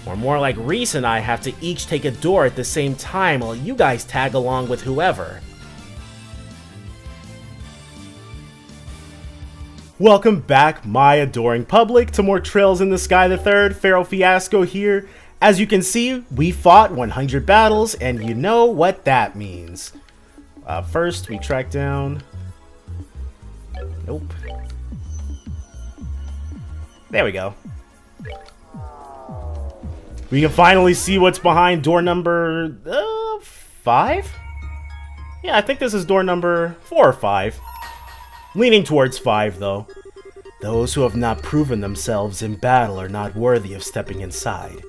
Or more like Reese and I have to each take a door at the same time while you guys tag along with whoever. Welcome back, my adoring public, to more Trails in the Sky the Third. Pharaoh Fiasco here. As you can see, we fought 100 battles, and you know what that means. First, we track down... Nope. There we go. We can finally see what's behind door number... 5? Yeah, I think this is door number 4 or 5. Leaning towards 5, though. Those who have not proven themselves in battle are not worthy of stepping inside.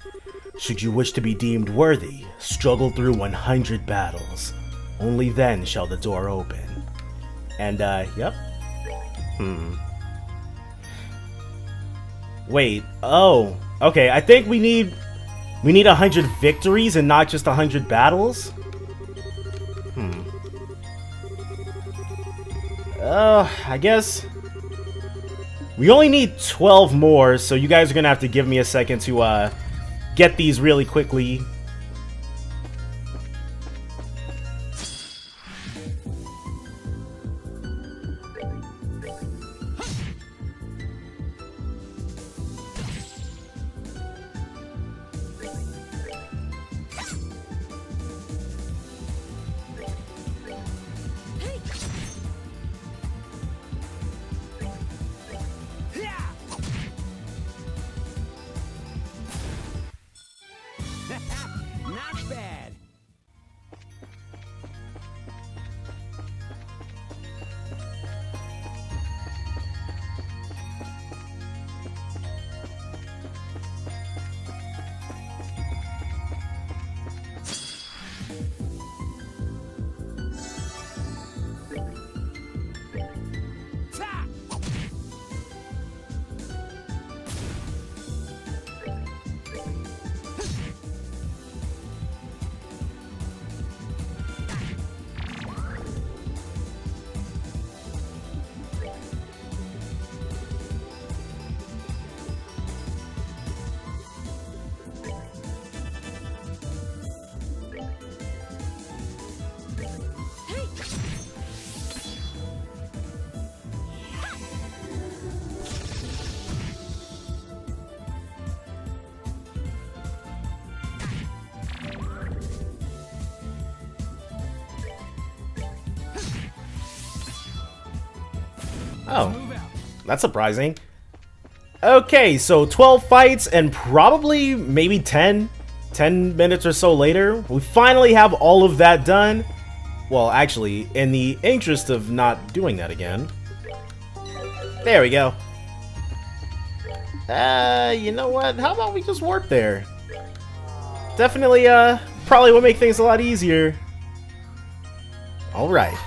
Should you wish to be deemed worthy, struggle through 100 battles. Only then shall the door open. And, yep. Wait, oh, okay, I think we need 100 victories and not just 100 battles? I guess we only need 12 more, so you guys are gonna have to give me a second to get these really quickly. Not bad. Oh, that's surprising. Okay, so 12 fights and probably maybe 10 minutes or so later, we finally have all of that done. Well, actually, in the interest of not doing that again. There we go. You know what? How about we just warp there? Definitely, probably will make things a lot easier. Alright.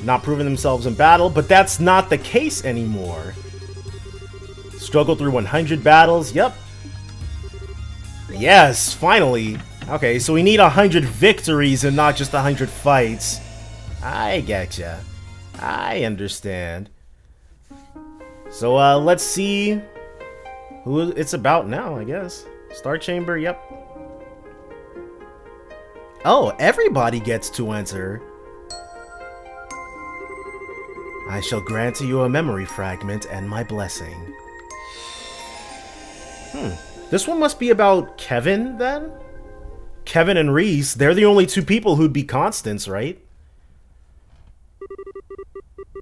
Not proving themselves in battle, but that's not the case anymore. Struggle through 100 battles, yep. Yes, finally. Okay, so we need 100 victories and not just 100 fights. I getcha. I understand. So, let's see who it's about now, I guess. Star Chamber, yep. Oh, everybody gets to enter. I shall grant to you a memory fragment and my blessing. This one must be about Kevin, then? Kevin and Reese, they're the only two people who'd be constants, right?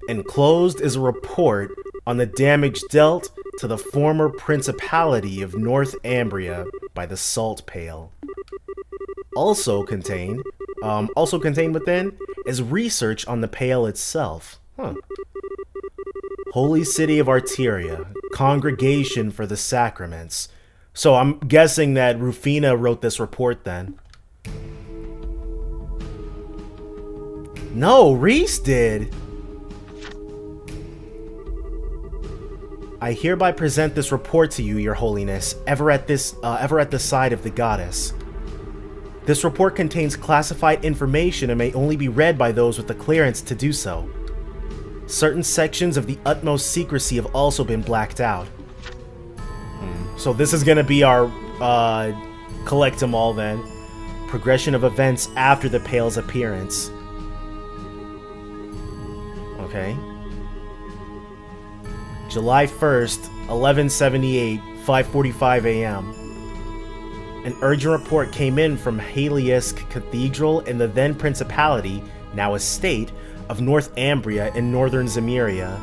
Enclosed is a report on the damage dealt to the former Principality of North Ambria by the Salt Pale. Also contained within is research on the Pale itself. Holy City of Arteria, Congregation for the Sacraments. So I'm guessing that Rufina wrote this report then. No, Reese did. I hereby present this report to you, Your Holiness, ever at the side of the goddess. This report contains classified information and may only be read by those with the clearance to do so. Certain sections of the utmost secrecy have also been blacked out. So this is gonna be our collect them all then. Progression of events after the Pale's appearance. Okay. July 1st, 1178, 5:45 a.m. An urgent report came in from Haliusk Cathedral in the then Principality, now a state, of North Ambria in northern Zemuria.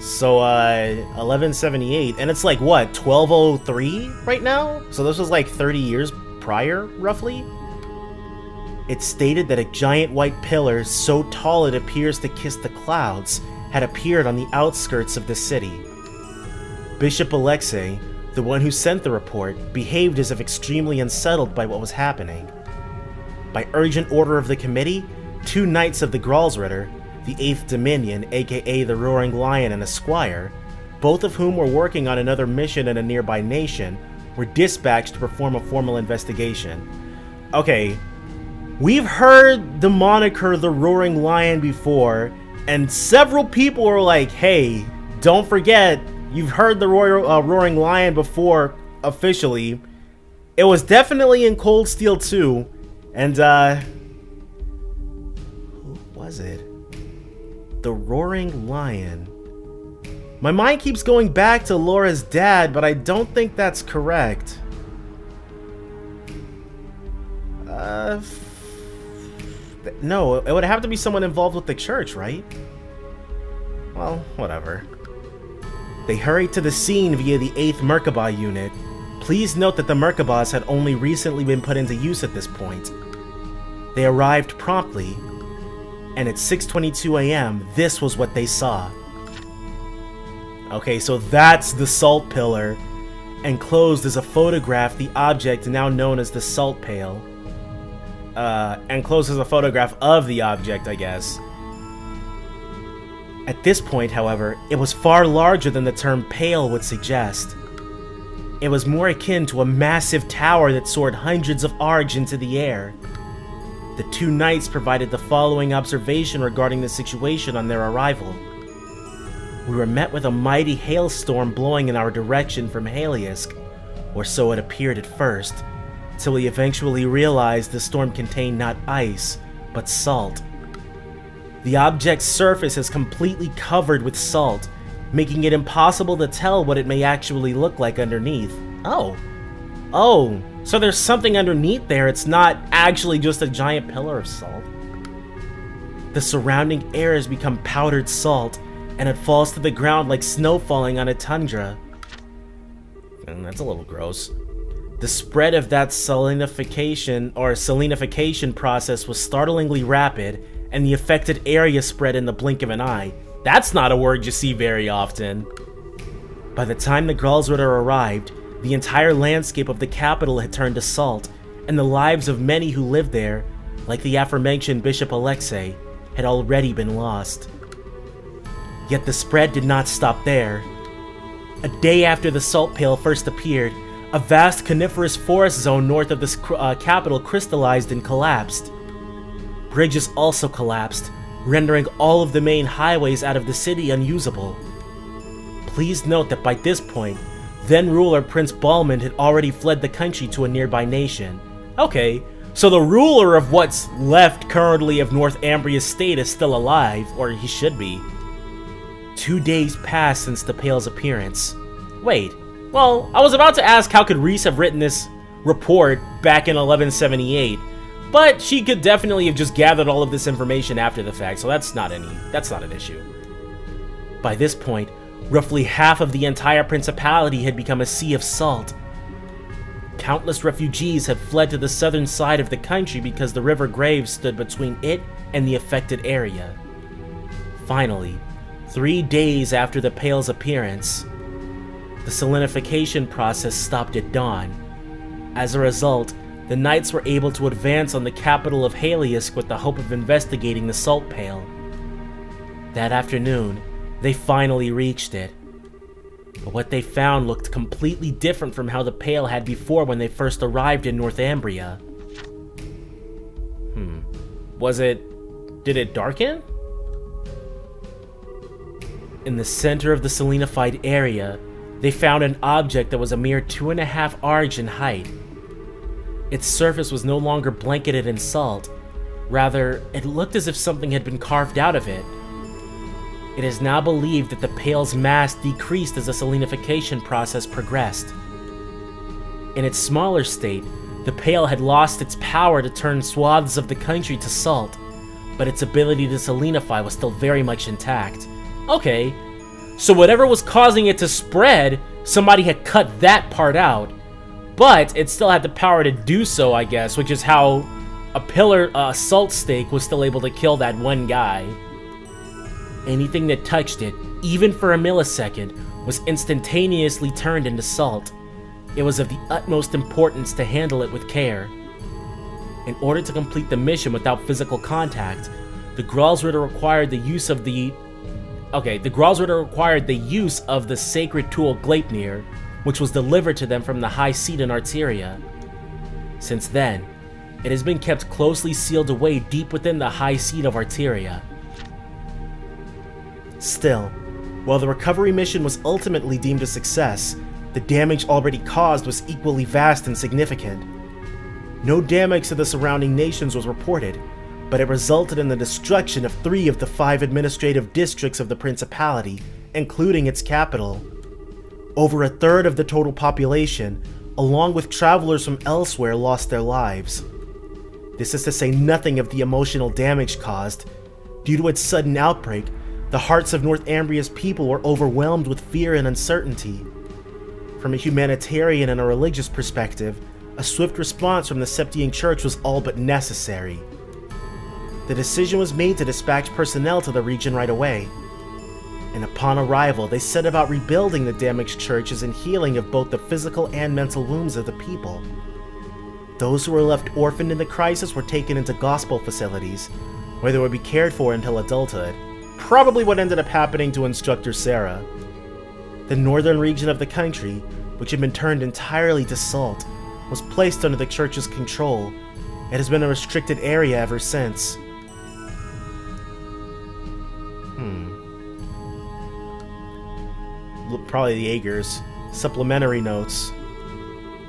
So, 1178, and it's like, what, 1203 right now? So this was like 30 years prior, roughly? It stated that a giant white pillar, so tall it appears to kiss the clouds, had appeared on the outskirts of the city. Bishop Alexei, the one who sent the report, behaved as if extremely unsettled by what was happening. By urgent order of the committee, 2 knights of the Gralsritter, the 8th Dominion, aka the Roaring Lion, and a squire, both of whom were working on another mission in a nearby nation, were dispatched to perform a formal investigation. Okay, we've heard the moniker the Roaring Lion before, and several people were like, hey, don't forget, you've heard the Roaring Lion before officially. It was definitely in Cold Steel 2, and who was it? The Roaring Lion. My mind keeps going back to Laura's dad, but I don't think that's correct. No, it would have to be someone involved with the church, right? Well, whatever. They hurried to the scene via the 8th Merkabah unit. Please note that the Merkabahs had only recently been put into use at this point. They arrived promptly, and at 6:22 a.m., this was what they saw. Okay, so that's the salt pillar. Enclosed is a photograph, the object now known as the salt pail. Enclosed is a photograph of the object, I guess. At this point, however, it was far larger than the term pail would suggest. It was more akin to a massive tower that soared hundreds of arcs into the air. The 2 knights provided the following observation regarding the situation on their arrival. We were met with a mighty hailstorm blowing in our direction from Haliusk, or so it appeared at first, till we eventually realized the storm contained not ice, but salt. The object's surface is completely covered with salt, making it impossible to tell what it may actually look like underneath. Oh, so there's something underneath there, it's not actually just a giant pillar of salt. The surrounding air has become powdered salt, and it falls to the ground like snow falling on a tundra. And that's a little gross. The spread of that salinification process was startlingly rapid, and the affected area spread in the blink of an eye. That's not a word you see very often. By the time the Gralsritter arrived, the entire landscape of the capital had turned to salt, and the lives of many who lived there, like the aforementioned Bishop Alexei, had already been lost. Yet the spread did not stop there. A day after the salt pail first appeared, a vast coniferous forest zone north of the capital crystallized and collapsed. Bridges also collapsed, rendering all of the main highways out of the city unusable. Please note that by this point, then-ruler Prince Balmond had already fled the country to a nearby nation. Okay, so the ruler of what's left currently of North Ambria's state is still alive, or he should be. 2 days passed since the Pale's appearance. Wait, well, I was about to ask how could Reese have written this report back in 1178, but she could definitely have just gathered all of this information after the fact, so that's not an issue. By this point, roughly half of the entire principality had become a sea of salt. Countless refugees had fled to the southern side of the country because the River Graves stood between it and the affected area. Finally, 3 days after the Pale's appearance, the salinification process stopped at dawn. As a result, the knights were able to advance on the capital of Haliusk with the hope of investigating the salt pail. That afternoon, they finally reached it. But what they found looked completely different from how the Pale had before when they first arrived in North Ambria. Did it darken? In the center of the salinified area, they found an object that was a mere 2.5 arcs in height. Its surface was no longer blanketed in salt. Rather, it looked as if something had been carved out of it. It is now believed that the pail's mass decreased as the salinification process progressed. In its smaller state, the pail had lost its power to turn swaths of the country to salt, but its ability to salinify was still very much intact. Okay, so whatever was causing it to spread, somebody had cut that part out, but it still had the power to do so, I guess, which is how a salt stake was still able to kill that one guy. Anything that touched it, even for a millisecond, was instantaneously turned into salt. It was of the utmost importance to handle it with care. In order to complete the mission without physical contact, the Gralsritter required the use of the sacred tool Gleipnir, which was delivered to them from the high seat in Arteria. Since then, it has been kept closely sealed away deep within the high seat of Arteria. Still, while the recovery mission was ultimately deemed a success, the damage already caused was equally vast and significant. No damage to the surrounding nations was reported, but it resulted in the destruction of 3 of the 5 administrative districts of the Principality, including its capital. Over a third of the total population, along with travelers from elsewhere, lost their lives. This is to say nothing of the emotional damage caused. Due to its sudden outbreak, the hearts of North Ambria's people were overwhelmed with fear and uncertainty. From a humanitarian and a religious perspective, a swift response from the Septian Church was all but necessary. The decision was made to dispatch personnel to the region right away, and upon arrival they set about rebuilding the damaged churches and healing of both the physical and mental wounds of the people. Those who were left orphaned in the crisis were taken into gospel facilities, where they would be cared for until adulthood. Probably what ended up happening to Instructor Sarah. The northern region of the country, which had been turned entirely to salt, was placed under the church's control. It has been a restricted area ever since. Probably the Jaegers. Supplementary notes.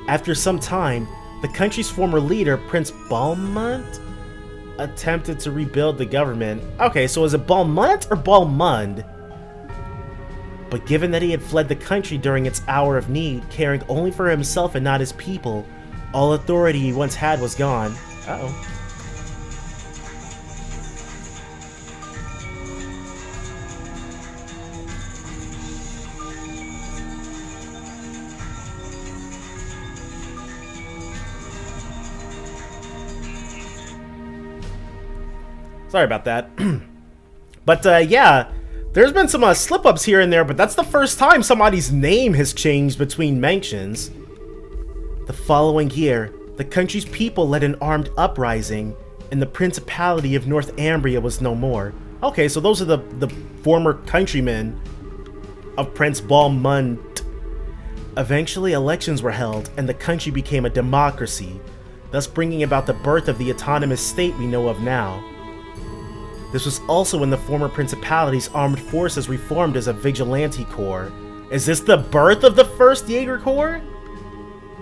After some time, the country's former leader, Prince Balmont, attempted to rebuild the government. Okay, so is it Balmont or Balmund? But given that he had fled the country during its hour of need, caring only for himself and not his people, all authority he once had was gone. Uh-oh. Sorry about that. But yeah, there's been some slip-ups here and there, but that's the first time somebody's name has changed between mentions. The following year, the country's people led an armed uprising, and the Principality of North Ambria was no more. Okay, so those are the former countrymen of Prince Balmund. Eventually, elections were held, and the country became a democracy, thus bringing about the birth of the autonomous state we know of now. This was also when the former Principality's armed forces reformed as a vigilante corps. Is this the birth of the first Jaeger Corps?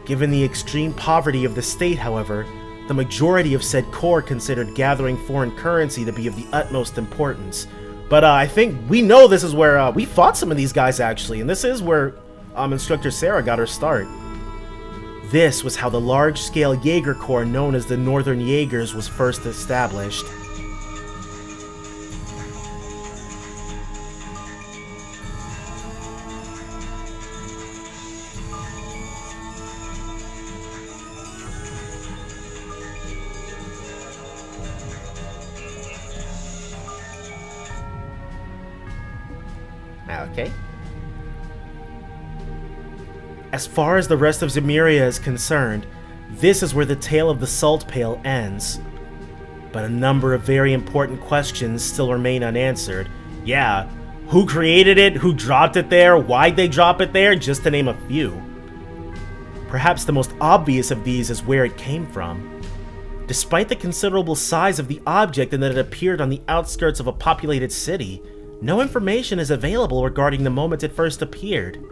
Given the extreme poverty of the state, however, the majority of said corps considered gathering foreign currency to be of the utmost importance. But I think we know this is where we fought some of these guys actually, and this is where Instructor Sarah got her start. This was how the large-scale Jaeger Corps known as the Northern Jaegers was first established. Okay. As far as the rest of Zemuria is concerned, this is where the tale of the Salt Pail ends. But a number of very important questions still remain unanswered. Yeah, who created it, who dropped it there, why'd they drop it there, just to name a few. Perhaps the most obvious of these is where it came from. Despite the considerable size of the object and that it appeared on the outskirts of a populated city, no information is available regarding the moment it first appeared.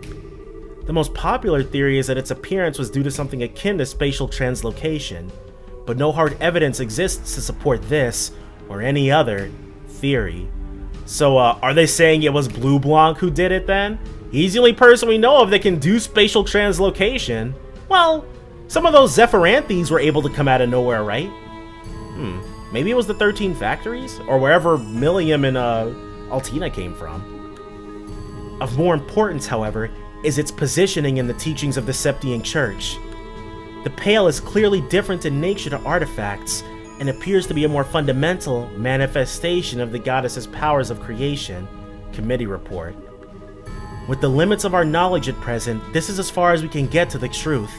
The most popular theory is that its appearance was due to something akin to spatial translocation, but no hard evidence exists to support this or any other theory. So, are they saying it was Blue Blanc who did it then? He's the only person we know of that can do spatial translocation. Well, some of those Zephyranthes were able to come out of nowhere, right? Maybe it was the 13 factories? Or wherever Millium and Altina came from. Of more importance, however, is its positioning in the teachings of the Septian Church. The Pale is clearly different in nature to artifacts, and appears to be a more fundamental manifestation of the goddess's powers of creation. Committee report. With the limits of our knowledge at present, this is as far as we can get to the truth.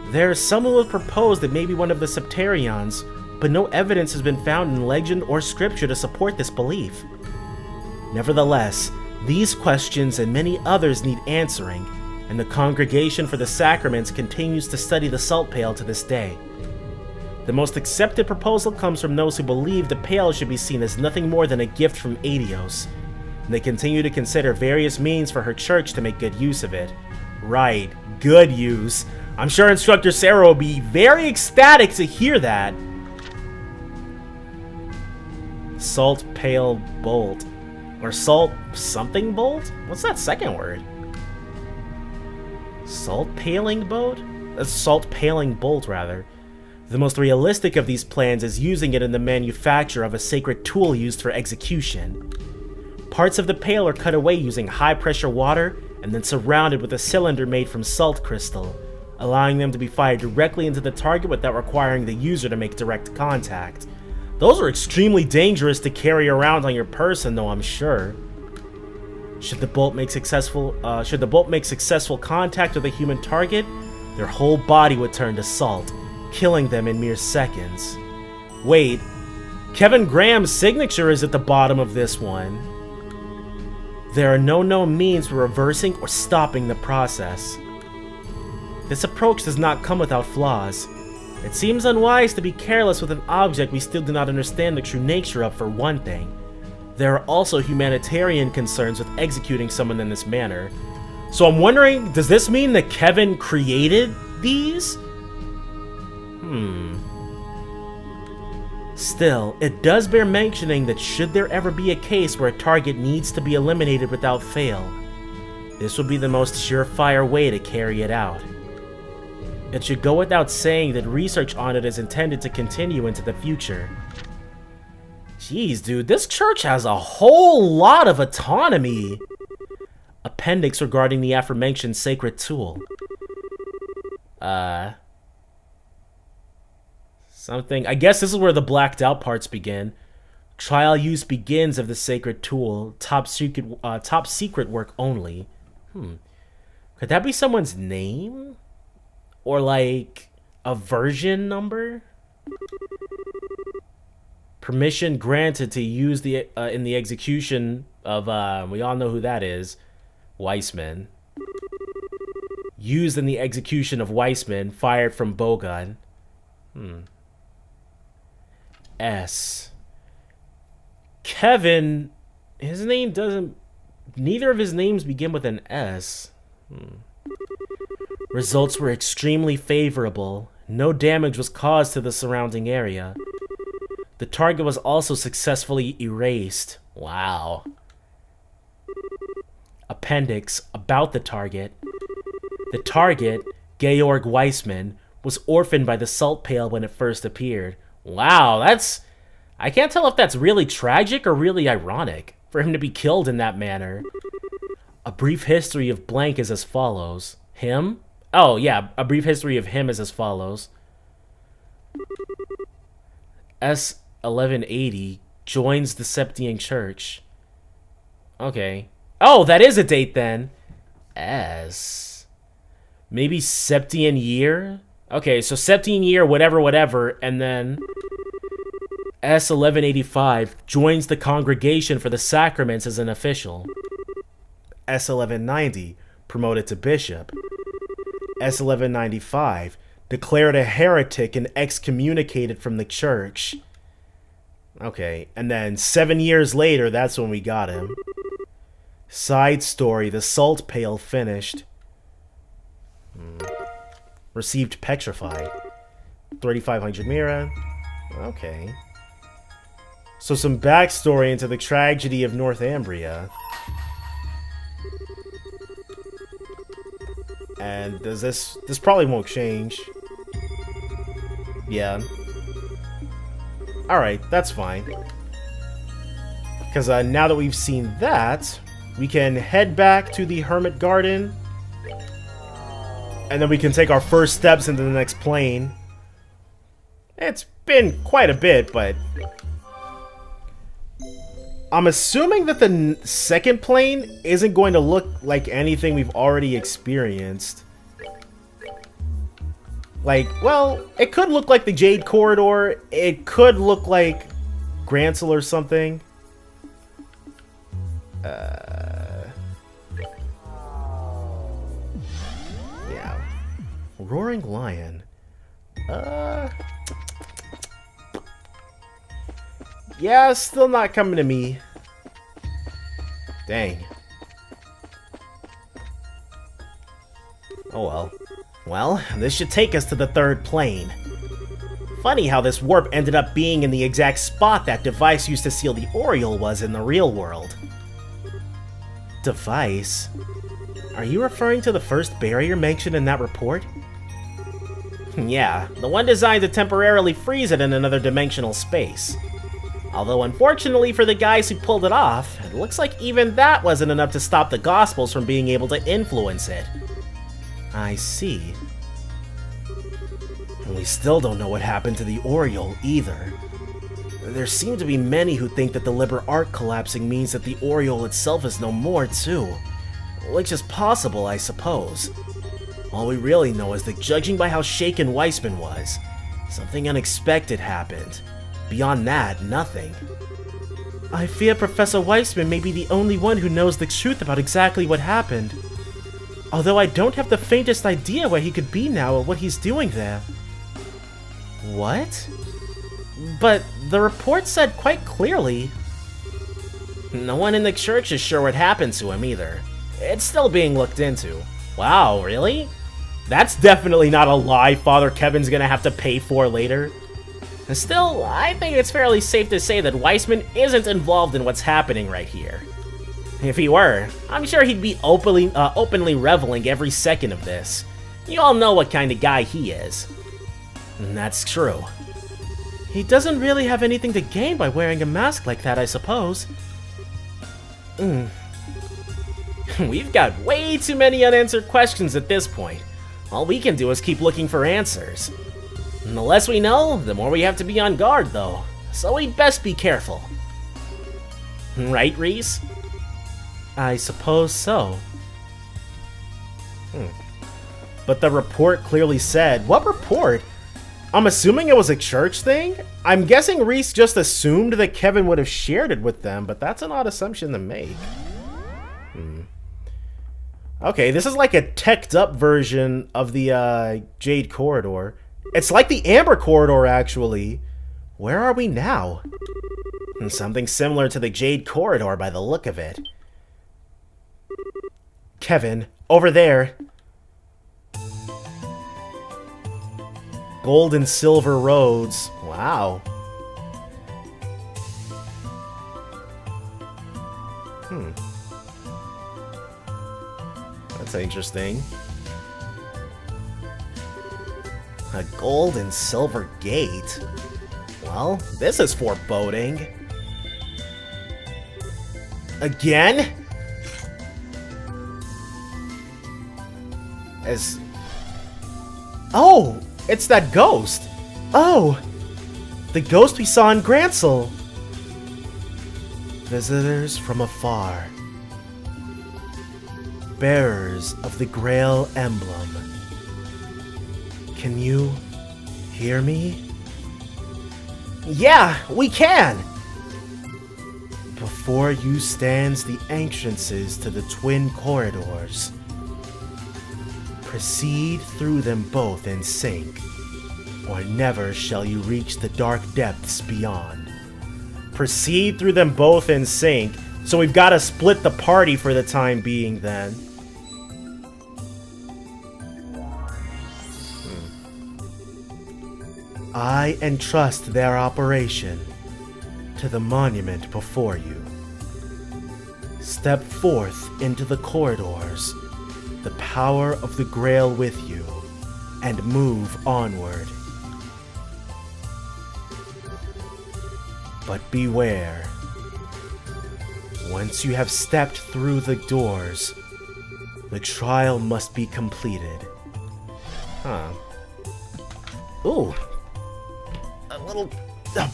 There are some who have proposed that maybe one of the Septarions, but no evidence has been found in legend or scripture to support this belief. Nevertheless, these questions and many others need answering, and the Congregation for the Sacraments continues to study the Salt Pale to this day. The most accepted proposal comes from those who believe the Pale should be seen as nothing more than a gift from Adios, and they continue to consider various means for her church to make good use of it. Right, good use. I'm sure Instructor Sarah will be very ecstatic to hear that. Salt Pale Bolt. Or Salt something Bolt? What's that second word? Salt Paling Bolt? Salt Paling Bolt, rather. The most realistic of these plans is using it in the manufacture of a sacred tool used for execution. Parts of the pail are cut away using high-pressure water and then surrounded with a cylinder made from salt crystal, allowing them to be fired directly into the target without requiring the user to make direct contact. Those are extremely dangerous to carry around on your person, though, I'm sure. Should the bolt make successful contact with a human target, their whole body would turn to salt, killing them in mere seconds. Wait, Kevin Graham's signature is at the bottom of this one. There are no known means for reversing or stopping the process. This approach does not come without flaws. It seems unwise to be careless with an object we still do not understand the true nature of, for one thing. There are also humanitarian concerns with executing someone in this manner. So I'm wondering, does this mean that Kevin created these? Still, it does bear mentioning that should there ever be a case where a target needs to be eliminated without fail, this would be the most surefire way to carry it out. It should go without saying that research on it is intended to continue into the future. Jeez, dude, this church has a whole lot of autonomy. Appendix regarding the aforementioned sacred tool. Something. I guess this is where the blacked out parts begin. Trial use begins of the sacred tool. Top secret work only. Could that be someone's name? Or like a version number? Permission granted to use the in the execution of we all know who that is. Weissmann. Used in the execution of Weissmann, fired from bowgun. S. Kevin, his name doesn't, neither of his names begin with an S. Results were extremely favorable. No damage was caused to the surrounding area. The target was also successfully erased. Wow. Appendix about the target. The target, Georg Weissmann, was orphaned by the salt pail when it first appeared. Wow, that's... I can't tell if that's really tragic or really ironic for him to be killed in that manner. A brief history of blank is as follows. Him? Oh, yeah, a brief history of him is as follows. S1180 joins the Septian Church. Okay. Oh, that is a date then. S. Maybe Septian year? Okay, so Septian year, whatever, and then S1185 joins the Congregation for the Sacraments as an official. S1190 promoted to bishop. S1195 declared a heretic and excommunicated from the church. Okay, and then 7 years later, that's when we got him. Side story, the salt pail finished. Received petrified. 3500 Mira. Okay. So some backstory into the tragedy of North Ambria. And does this probably won't change. Yeah. Alright, that's fine. Because now that we've seen that, we can head back to the Hermit Garden. And then we can take our first steps into the next plane. It's been quite a bit, but I'm assuming that the second plane isn't going to look like anything we've already experienced. Like, well, it could look like the Jade Corridor. It could look like Grancel or something. Yeah. Roaring Lion. Yeah, still not coming to me. Dang. Oh well. Well, this should take us to the third plane. Funny how this warp ended up being in the exact spot that device used to seal the Oriole was in the real world. Device? Are you referring to the first barrier mentioned in that report? Yeah, the one designed to temporarily freeze it in another dimensional space. Although unfortunately for the guys who pulled it off, it looks like even that wasn't enough to stop the Gospels from being able to influence it. I see. And we still don't know what happened to the Oriole either. There seem to be many who think that the Liber Arc collapsing means that the Oriole itself is no more too. Which is possible, I suppose. All we really know is that judging by how shaken Weissmann was, something unexpected happened. Beyond that, nothing. I fear Professor Weissmann may be the only one who knows the truth about exactly what happened. Although I don't have the faintest idea where he could be now or what he's doing there. What? But the report said quite clearly. No one in the church is sure what happened to him either. It's still being looked into. Wow, really? That's definitely not a lie Father Kevin's gonna have to pay for later. Still, I think it's fairly safe to say that Weissmann isn't involved in what's happening right here. If he were, I'm sure he'd be openly reveling every second of this. You all know what kind of guy he is. And that's true. He doesn't really have anything to gain by wearing a mask like that, I suppose. We've got way too many unanswered questions at this point. All we can do is keep looking for answers. And the less we know, the more we have to be on guard, though. So we'd best be careful. Right, Reese? I suppose so. But the report clearly said... What report? I'm assuming it was a church thing? I'm guessing Reese just assumed that Kevin would have shared it with them, but that's an odd assumption to make. Okay, this is like a teched up version of the Jade Corridor. It's like the Amber Corridor, actually. Where are we now? Something similar to the Jade Corridor by the look of it. Kevin, over there. Gold and silver roads. Wow. That's interesting. A gold and silver gate? Well, this is foreboding. Again? Oh! It's that ghost! Oh! The ghost we saw in Grancel! Visitors from afar. Bearers of the Grail emblem. Can you hear me? Yeah, we can! Before you stands the entrances to the twin corridors. Proceed through them both in sync, or never shall you reach the dark depths beyond. Proceed through them both in sync, so we've got to split the party for the time being then. I entrust their operation to the monument before you. Step forth into the corridors, the power of the Grail with you, and move onward. But beware. Once you have stepped through the doors, the trial must be completed. Huh. Ooh. A little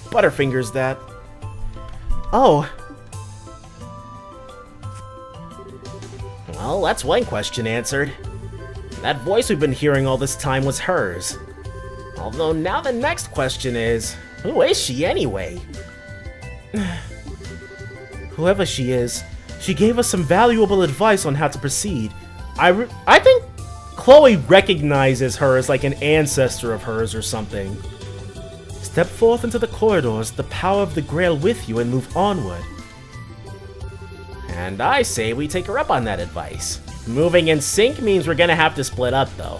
Butterfingers that. Oh. Well, that's one question answered. That voice we've been hearing all this time was hers. Although now the next question is, who is she anyway? Whoever she is, she gave us some valuable advice on how to proceed. I think Chloe recognizes her as like an ancestor of hers or something. Step forth into the corridors, the power of the Grail with you, and move onward. And I say we take her up on that advice. Moving in sync means we're gonna have to split up though.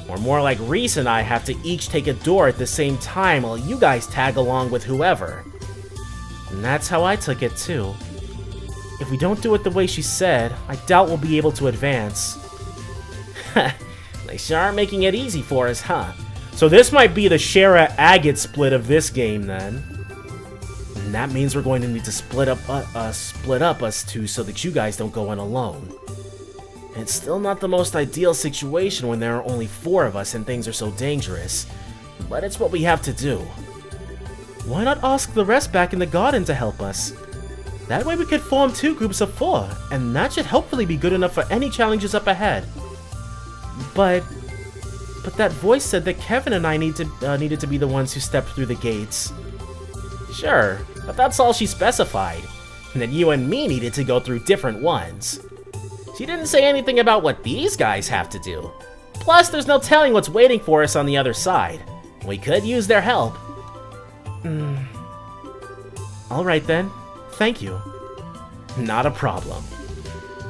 Or more like Reese and I have to each take a door at the same time while you guys tag along with whoever. And that's how I took it too. If we don't do it the way she said, I doubt we'll be able to advance. They sure aren't making it easy for us, huh? So this might be the Shara-Agate split of this game then. And that means we're going to need to split up us two so that you guys don't go in alone. It's still not the most ideal situation when there are only 4 of us and things are so dangerous, but it's what we have to do. Why not ask the rest back in the garden to help us? That way we could form 2 groups of 4, and that should hopefully be good enough for any challenges up ahead. But that voice said that Kevin and I needed to be the ones who stepped through the gates. Sure, but that's all she specified, and that you and me needed to go through different ones. She didn't say anything about what these guys have to do. Plus, there's no telling what's waiting for us on the other side. We could use their help. Alright then, thank you. Not a problem.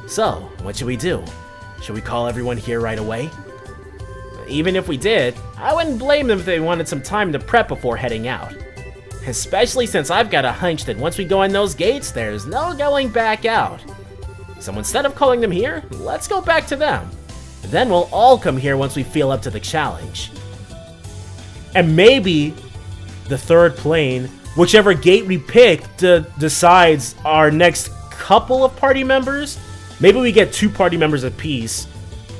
So, what should we do? Should we call everyone here right away? Even if we did, I wouldn't blame them if they wanted some time to prep before heading out. Especially since I've got a hunch that once we go in those gates, there's no going back out. So instead of calling them here, let's go back to them. Then we'll all come here once we feel up to the challenge. And maybe the third plane, whichever gate we pick, decides our next couple of party members. Maybe we get 2 party members apiece.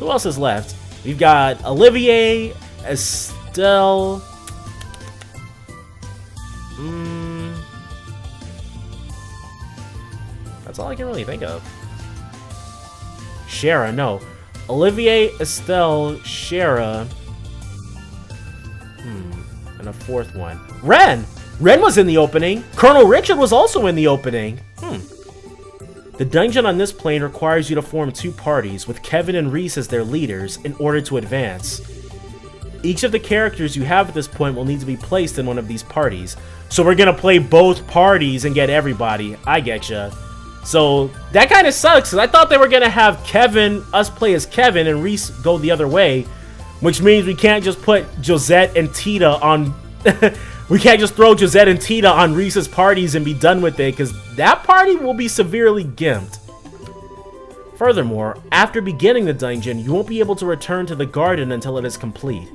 Who else is left? We've got Olivier, Estelle. That's all I can really think of. Shara, no. Olivier, Estelle, Shara. And a 4th one. Ren! Ren was in the opening. Colonel Richard was also in the opening. The dungeon on this plane requires you to form 2 parties, with Kevin and Reese as their leaders, in order to advance. Each of the characters you have at this point will need to be placed in one of these parties. So we're gonna play both parties and get everybody. I getcha. So that kind of sucks, because I thought they were gonna have us play as Kevin, and Reese go the other way, which means we can't just put Josette and Tita on... We can't just throw Josette and Tita on Reese's parties and be done with it, because that party will be severely gimped. Furthermore, after beginning the dungeon, you won't be able to return to the garden until it is complete.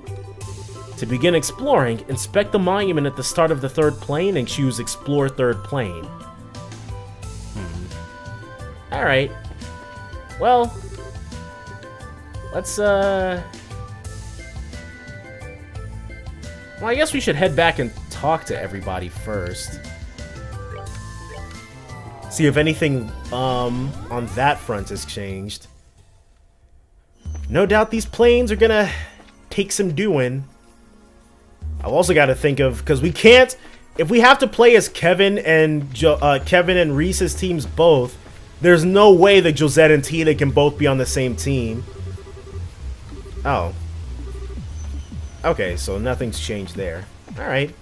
To begin exploring, inspect the monument at the start of the 3rd plane and choose Explore 3rd Plane. Alright. Well, let's, well, I guess we should head back and talk to everybody first. See if anything, on that front has changed. No doubt these planes are gonna take some doing. I've also got to think of, because we can't, if we have to play as Kevin and Reese's teams both, there's no way that Josette and Tita can both be on the same team. Oh. Okay, so nothing's changed there. Alright.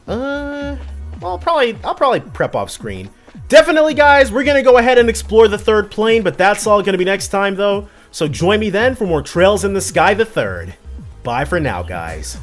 Well, I'll probably prep off screen. Definitely, guys, we're gonna go ahead and explore the 3rd plane, but that's all gonna be next time, though. So join me then for more Trails in the Sky the 3rd. Bye for now, guys.